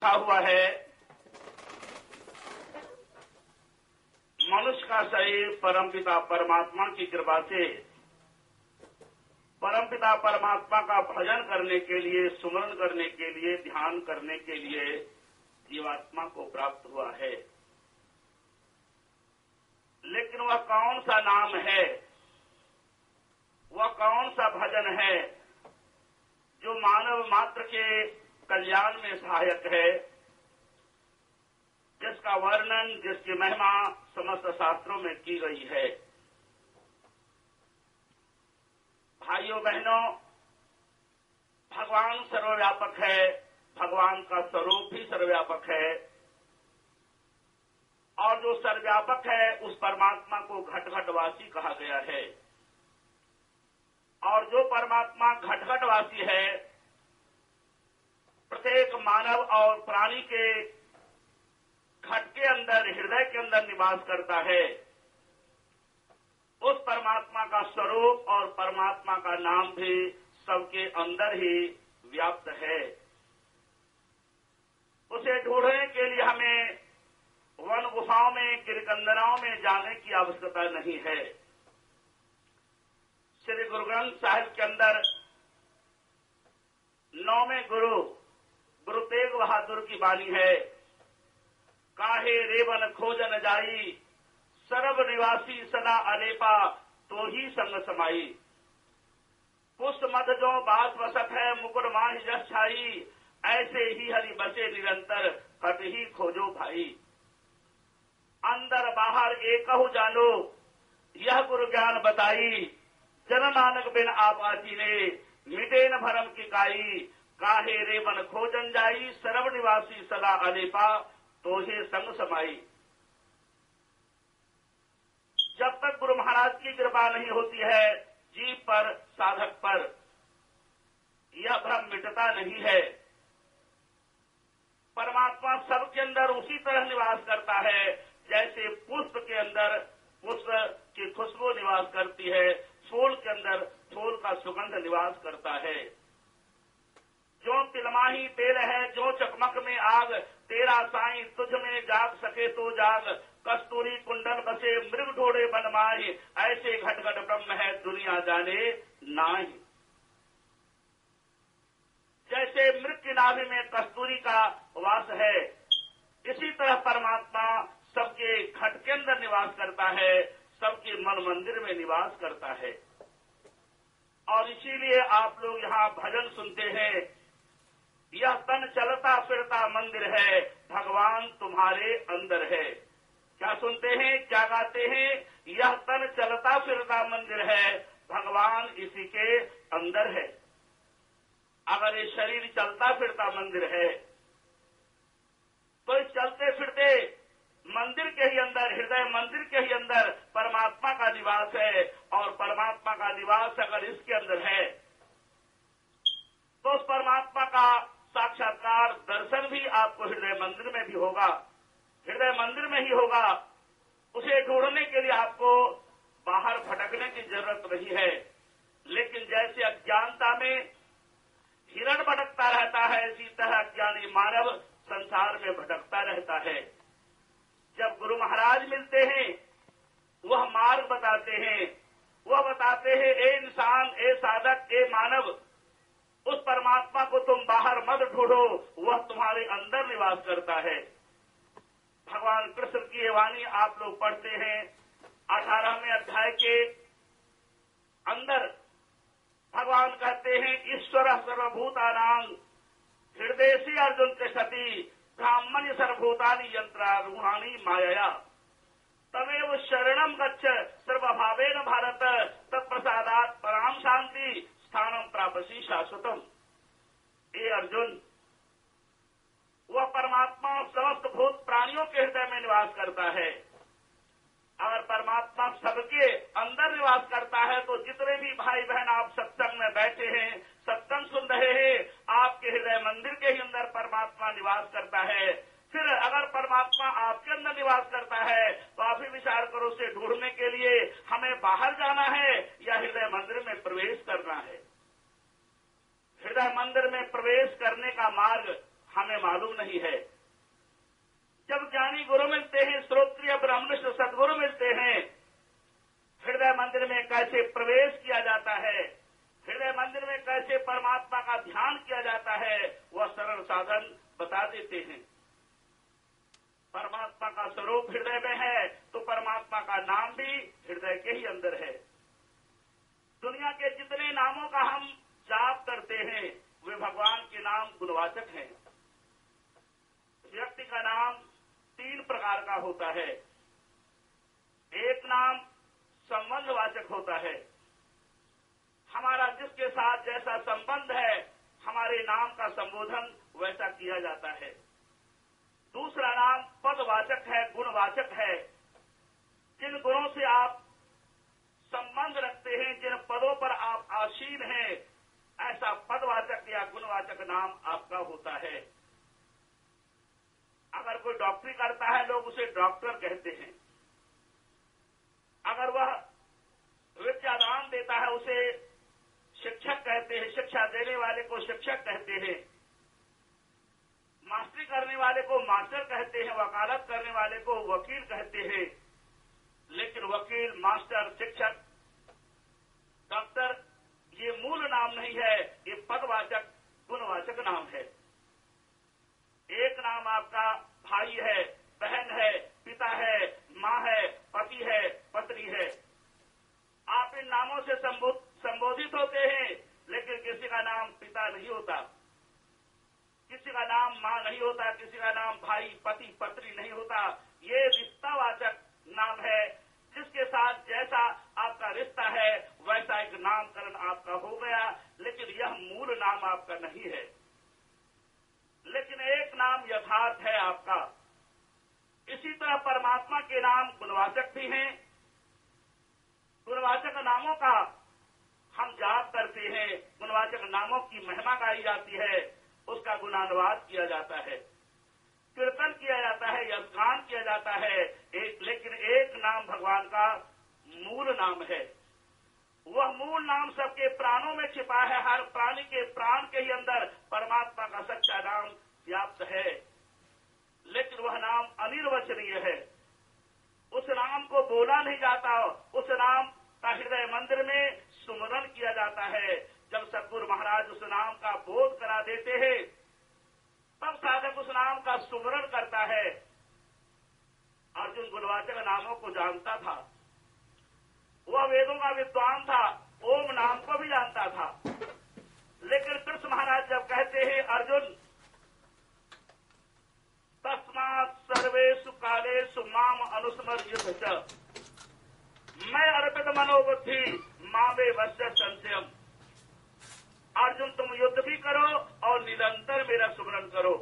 लिखा हुआ है, मनुष्य का शरीर परमपिता परमात्मा की कृपा से परमपिता परमात्मा का भजन करने के लिए, सुमरण करने के लिए, ध्यान करने के लिए जीवात्मा को प्राप्त हुआ है। लेकिन वह कौन सा नाम है, वह कौन सा भजन है जो मानव मात्र के कल्याण में सहायक है, जिसका वर्णन, जिसकी महिमा समस्त शास्त्रों में की गई है। भाइयों बहनों, भगवान सर्वव्यापक है, भगवान का स्वरूप भी सर्वव्यापक है, और जो सर्वव्यापक है उस परमात्मा को घट-घटवासी कहा गया है। और जो परमात्मा घट-घटवासी है, प्रत्येक मानव और प्राणी के घट के अंदर, हृदय के अंदर निवास करता है, उस परमात्मा का स्वरूप और परमात्मा का नाम भी सबके अंदर ही व्याप्त है। उसे ढूंढने के लिए हमें वन गुफाओं में, गिरकंदराओं में जाने की आवश्यकता नहीं है। श्री गुरु ग्रंथ साहिब के अंदर 9वें गुरु तेग बहादुर की वाणी है, काहे रेवन खोजन जाई, सर्व निवासी सदा अलेपा, तो ही संग समाई। पुष्ट मध जो बात वसत है, मुकुर माहि जस छाई, ऐसे ही हरि बसे निरंतर, कट ही खोजो भाई। अंदर बाहर एकहु जानो, यह गुरु ज्ञान बताई, जन नानक बिन आपाची ने, मिटे न भरम की काई। काहे रेवन खोजन जाई, सर्व निवासी सदा अलेपा, तो ही संग समाई। जब तक गुरु महाराज की कृपा नहीं होती है जीव पर, साधक पर, यह भ्रम मिटता नहीं है। परमात्मा सबके अंदर उसी तरह निवास करता है जैसे पुष्प के अंदर पुष्प की खुशबू निवास करती है, फूल के अंदर फूल का सुगंध निवास करता है। जो तिलमाही तेल है, जो चकमक में आग, तेरा साईं तुझ में जाग सके तो जाग। कस्तूरी कुंडल बसे मृग ढोड़े बन माही, ऐसे घट घट ब्रह्म है दुनिया जाने नाही। जैसे मृग की नाभि में कस्तूरी का वास है, इसी तरह परमात्मा सबके घट के अंदर निवास करता है, सबके मन मंदिर में निवास करता है। और इसीलिए आप लोग यहाँ भजन सुनते हैं, यह तन चलता फिरता मंदिर है, भगवान तुम्हारे अंदर है। क्या सुनते हैं, क्या गाते हैं? यह तन चलता फिरता मंदिर है, भगवान इसी के अंदर है। अगर ये शरीर चलता फिरता मंदिर है, तो इस चलते फिरते मंदिर के ही अंदर, हृदय मंदिर के ही अंदर परमात्मा का निवास है। और परमात्मा का निवास अगर इसके अंदर है, तो उस परमात्मा का साक्षात्कार, दर्शन भी आपको हृदय मंदिर में भी होगा, हृदय मंदिर में ही होगा। उसे ढूंढने के लिए आपको बाहर भटकने की जरूरत नहीं है। लेकिन जैसे अज्ञानता में हिरण भटकता रहता है, इसी तरह अज्ञानी मानव संसार में भटकता रहता है। जब गुरु महाराज मिलते हैं, वह मार्ग बताते हैं, वह बताते हैं, ए इंसान, ए साधक, ए मानव, उस परमात्मा को तुम बाहर मत ढूंढो, वह तुम्हारे अंदर निवास करता है। भगवान कृष्ण की वाणी आप लोग पढ़ते हैं, 18वें अध्याय के अंदर भगवान कहते हैं, ईश्वर सर्वभूतानां हृदयसी अर्जुन तिष्ठति, ब्राह्मण्य सर्वभूतानि यंत्रारूढ़ानि मायया, तमेव शरणम गच्छ सर्वभावेन भारत, तत्प्रसादात् पराम शांति स्थानम प्रापसी शाश्वतम। हे अर्जुन, वह परमात्मा समस्त भूत प्राणियों के हृदय में निवास करता है। अगर परमात्मा सबके अंदर निवास करता है, तो जितने भी भाई बहन आप सत्संग में बैठे हैं, सत्संग सुन रहे हैं, आपके हृदय मंदिर के ही अंदर परमात्मा निवास करता है। फिर अगर परमात्मा आपके अंदर निवास करता है, तो आप ही विचार करो, उसे ढूंढने के लिए हमें बाहर जाना है या हृदय मंदिर में प्रवेश करना है। हृदय मंदिर में प्रवेश करने का मार्ग हमें मालूम नहीं है। जब ज्ञानी गुरु मिलते हैं, श्रोत्रिय ब्रह्मनिष्ठ सदगुरु मिलते हैं, हृदय मंदिर में कैसे प्रवेश किया जाता है, हृदय मंदिर में कैसे परमात्मा का ध्यान किया जाता है, वह सरल साधन बता देते हैं। परमात्मा का स्वरूप हृदय में है तो परमात्मा का नाम भी हृदय के ही अंदर है। दुनिया के जितने नामों का हम जाप करते हैं वे भगवान के नाम गुणवाचक हैं। व्यक्ति का नाम 3 प्रकार का होता है। एक नाम संबंधवाचक होता है, हमारा जिसके साथ जैसा संबंध है हमारे नाम का संबोधन वैसा किया जाता है। दूसरा नाम पदवाचक है, गुणवाचक है। जिन गुणों से आप संबंध रखते हैं, जिन पदों पर आप आसीन हैं, ऐसा पदवाचक या गुणवाचक नाम आपका होता है। अगर कोई डॉक्टरी करता है लोग उसे डॉक्टर कहते हैं। अगर वह विद्यादान देता है उसे शिक्षक कहते हैं, शिक्षा देने वाले को शिक्षक कहते हैं। मास्टरी करने वाले को मास्टर कहते हैं, वकालत करने वाले को वकील कहते हैं। लेकिन वकील, मास्टर, शिक्षक, डॉक्टर ये मूल नाम नहीं है, ये पदवाचक गुणवाचक नाम है। एक नाम आपका भाई है, बहन है, पिता है, माँ है, पति है, पत्नी है। आप इन नामों से संबोधित होते हैं, लेकिन किसी का नाम पिता नहीं होता, किसी का नाम माँ नहीं होता, किसी का नाम भाई, पति, पत्नी नहीं होता। ये रिश्तावाचक नाम है। जिसके साथ जैसा आपका रिश्ता है वैसा एक नामकरण आपका हो गया, लेकिन यह मूल नाम आपका नहीं है। लेकिन एक नाम यथार्थ है आपका। इसी तरह परमात्मा के नाम गुणवाचक भी हैं। गुणवाचक नामों का हम जाप करते हैं, गुणवाचक नामों की महिमा गाई जाती है, उसका गुणानुवाद किया जाता है, कीर्तन किया जाता है, यशगान किया जाता है। लेकिन एक नाम भगवान का मूल नाम है। वह मूल नाम सबके प्राणों में छिपा है। हर प्राणी के प्राण के ही अंदर परमात्मा का सच्चा नाम व्याप्त है, लेकिन वह नाम अनिर्वचनीय है। उस नाम को बोला नहीं जाता, उस नाम का हृदय मंदिर में सुमरन किया जाता है। जब सद्गुरु महाराज उस नाम का बोध करा देते हैं तब साधक उस नाम का सुमरन करता है। अर्जुन गुणवाचक नामों को जानता था, वह वेदों का विद्वान था, ओम नाम को भी जानता था। लेकिन कृष्ण महाराज जब कहते हैं अर्जुन तस्मात् सर्वेषु कालेषु माम अनुस्मर युद्ध च, मैं अर्पित मनोबुद्धि मामे वश्य संशयम। अर्जुन तुम युद्ध भी करो और निरंतर मेरा सुमरन करो।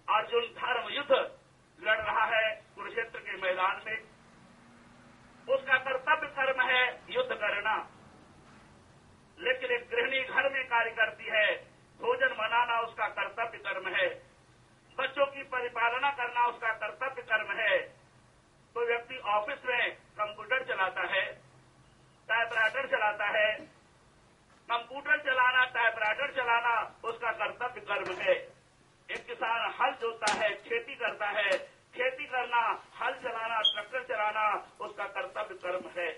अर्जुन धर्म युद्ध लड़ रहा है कुरुक्षेत्र के मैदान में। उसका कर्तव्य कर्म है युद्ध करना, लेकिन एक गृहिणी घर में कार्य करती है, भोजन बनाना उसका कर्तव्य कर्म है, बच्चों की परिपालना करना उसका कर्तव्य कर्म है। कोई व्यक्ति ऑफिस में कंप्यूटर चलाता है, टाइपराइटर चलाता है, कंप्यूटर चलाना, टाइपराइटर चलाना उसका कर्तव्य कर्म है। एक किसान हल जोतता है, खेती करता है, खेती करना, हल चलाना, ट्रैक्टर चलाना उसका कर्तव्य कर्म है।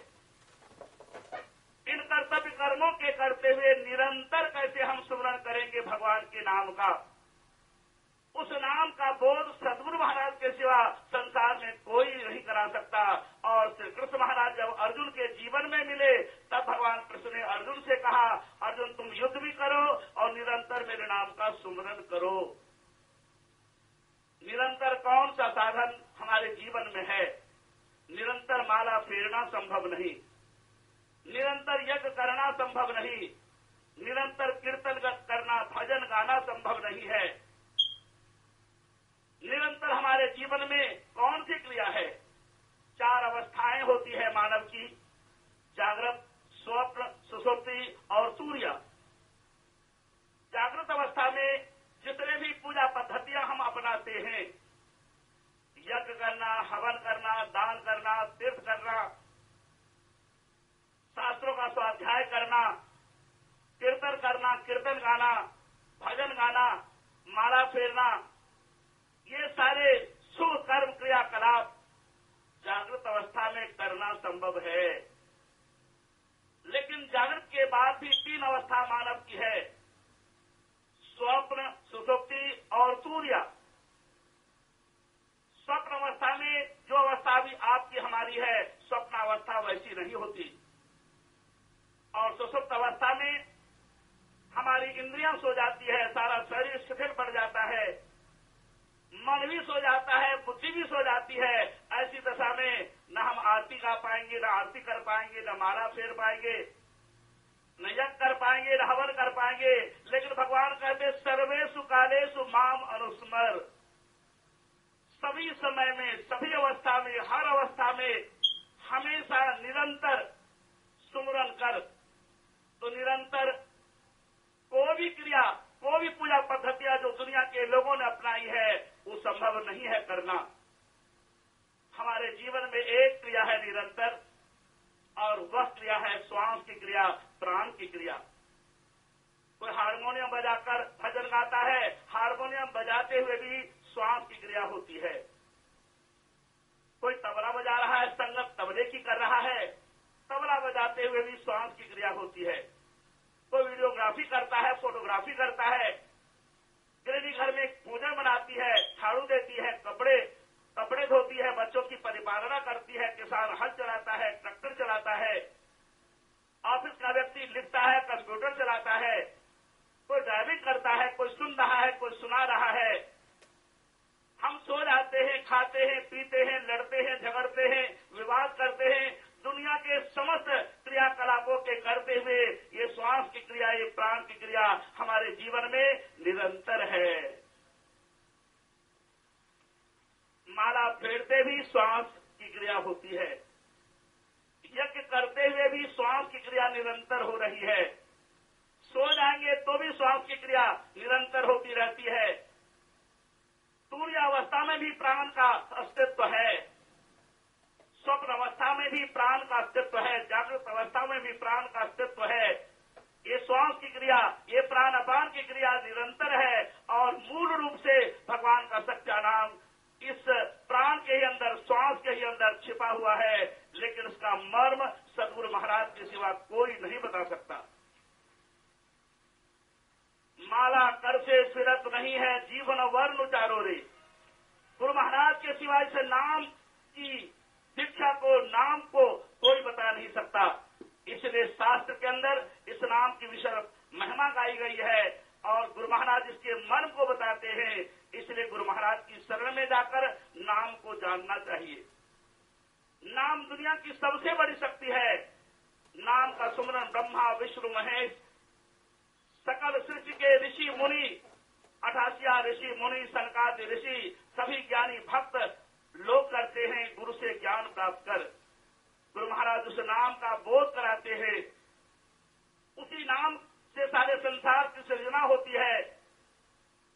इन कर्तव्य कर्मों के करते हुए निरंतर कैसे हम सुमरन करेंगे भगवान के नाम का? उस नाम का बोध सद्गुरु महाराज के सिवा संसार में कोई नहीं करा सकता। और श्री कृष्ण महाराज जब अर्जुन के जीवन में मिले तब भगवान कृष्ण ने अर्जुन से कहा, अर्जुन तुम युद्ध भी करो और निरंतर मेरे नाम का सुमरन करो। निरंतर कौन सा साधन हमारे जीवन में है? निरंतर माला फेरना संभव नहीं, निरंतर यज्ञ करना संभव नहीं, निरंतर कीर्तन करना, भजन गाना संभव नहीं है। निरंतर हमारे जीवन में कौन सी क्रिया है? 4 अवस्थाएं होती है मानव की, जागृत, स्वप्न, सुषुप्ति और सूर्य। जागृत अवस्था में जितने भी पूजा पद्धतियां हम अपनाते हैं, यज्ञ करना, हवन करना, दान करना, तीर्थ करना, शास्त्रों का स्वाध्याय करना, कीर्तन करना, कीर्तन गाना, भजन गाना, माला फेरना, ये सारे शुभ कर्म क्रियाकलाप जागृत अवस्था में करना संभव है। लेकिन जागृत के बाद भी 3 अवस्था मानव की है, स्वप्न, सुषुप्ति और तुर्या। स्वप्न अवस्था में जो अवस्था भी आपकी हमारी है, स्वप्न अवस्था वैसी नहीं होती। और सुषुप्त अवस्था में हमारी इंद्रियां सो जाती है, सारा शरीर शिथिल पड़ जाता है, मन भी सो जाता है, बुद्धि भी सो जाती है। ऐसी दशा में न हम आरती गा पाएंगे, न आरती कर पाएंगे, न माला फेर पाएंगे, न यज्ञ कर पाएंगे, न हवन कर पाएंगे। लेकिन भगवान कहते सर्वेषु कालेषु माम अनुस्मर, सभी समय में, सभी अवस्था में, हर अवस्था में हमेशा निरंतर सुमरन कर। तो निरंतर कोई भी क्रिया, कोई भी पूजा पद्धतियां जो दुनिया के लोगों ने अपनाई है, वो संभव नहीं है करना। हमारे जीवन में एक क्रिया है निरंतर, और वह क्रिया है श्वास की क्रिया, प्राण की क्रिया। कोई हारमोनियम बजाकर भजन गाता है, हारमोनियम बजाते हुए भी श्वास की क्रिया होती है। कोई तबला बजा रहा है, संगत तबले की कर रहा है, तबला बजाते हुए भी श्वास की क्रिया होती है। कोई वीडियोग्राफी करता है, फोटोग्राफी करता है, गृहिणी घर में पूजा बनाती है, झाड़ू देती है, कपड़े धोती है, बच्चों की परिपालना करती है, किसान हल चलाता है, ट्रैक्टर चलाता है, ऑफिस का व्यक्ति लिखता है, कंप्यूटर चलाता है, कोई ड्राइविंग करता है, कोई सुन रहा है, कोई सुना रहा है। हम सो जाते हैं, खाते हैं, पीते हैं, लड़ते हैं, झगड़ते हैं, विवाद करते हैं, दुनिया के समस्त क्रियाकलापों के करते हुए ये श्वास की क्रिया, ये प्राण की क्रिया हमारे जीवन में निरंतर है। माला फेरते भी श्वास की क्रिया होती है, यज्ञ करते हुए भी श्वास की क्रिया निरंतर हो रही है, सो जाएंगे तो भी श्वास की क्रिया निरंतर होती रहती है। तुर्य अवस्था में भी प्राण का अस्तित्व है, स्वप्न अवस्था में भी प्राण का अस्तित्व है, जागृत अवस्था में भी प्राण का अस्तित्व है। ये श्वास की क्रिया, ये प्राण अपान की क्रिया निरंतर है, और मूल रूप से भगवान का सच्चा नाम इस प्राण के ही अंदर, श्वास के ही अंदर छिपा हुआ है। लेकिन उसका मर्म सदगुरु महाराज के सिवा कोई नहीं बता सकता। माला कर से फिरत नहीं है, जीवन वर्ण उचारो रे। गुरु महाराज के सिवा इस नाम की शिक्षा को, नाम को कोई बता नहीं सकता। इसलिए शास्त्र के अंदर इस नाम की विशेष महिमा गाई गई है, और गुरु महाराज इसके मन को बताते हैं। इसलिए गुरु महाराज की शरण में जाकर नाम को जानना चाहिए। नाम दुनिया की सबसे बड़ी शक्ति है। नाम का सुमरन ब्रह्मा, विष्णु, महेश, सकल सृष्टि के ऋषि मुनि, 88 ऋषि मुनि, सनकादि ऋषि, सभी ज्ञानी भक्त लोग करते हैं गुरु से ज्ञान प्राप्त कर। गुरु महाराज उस नाम का बोध कराते हैं। उसी नाम से सारे संसार की सृजना होती है।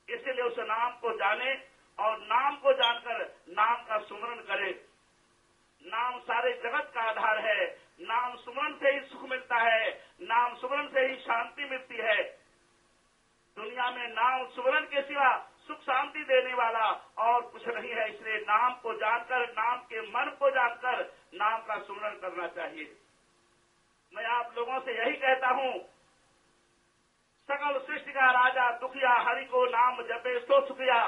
इसलिए उस नाम को जाने और नाम को जानकर नाम का सुमरन करे। नाम सारे जगत का आधार है। नाम सुमरन से ही सुख मिलता है, नाम सुमरन से ही शांति मिलती है। दुनिया में नाम सुमरन के सिवा सुख शांति देने वाला और कुछ नहीं है। इसलिए नाम को जानकर, नाम के मन को जानकर नाम का सुमरन करना चाहिए। मैं आप लोगों से यही कहता हूं, सकल सृष्टि का राजा दुखिया, हरि को नाम जपे सो सुखिया।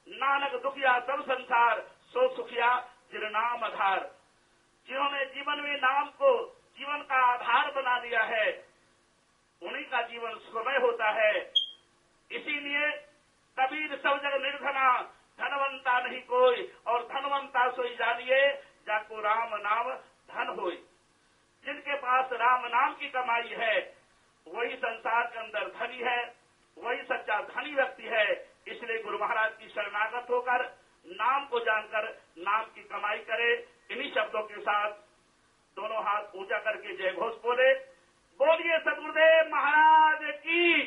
नानक दुखिया सब संसार, सो सुखिया जिन नाम आधार। जिन्होंने जीवन में नाम को जीवन का आधार बना लिया है, उन्हीं का जीवन सुखमय होता है। इसीलिए कबीर सब जग निर्धना, धनवंता नहीं कोई, और धनवंता सोई जानिए जाको राम नाम धन होई। जिनके पास राम नाम की कमाई है, वही संसार के अंदर धनी है, वही सच्चा धनी व्यक्ति है। इसलिए गुरु महाराज की शरणागत होकर नाम को जानकर नाम की कमाई करे। इन्हीं शब्दों के साथ दोनों हाथ ऊंचा करके जय घोष बोले। बोलिए सदगुरुदेव महाराज की।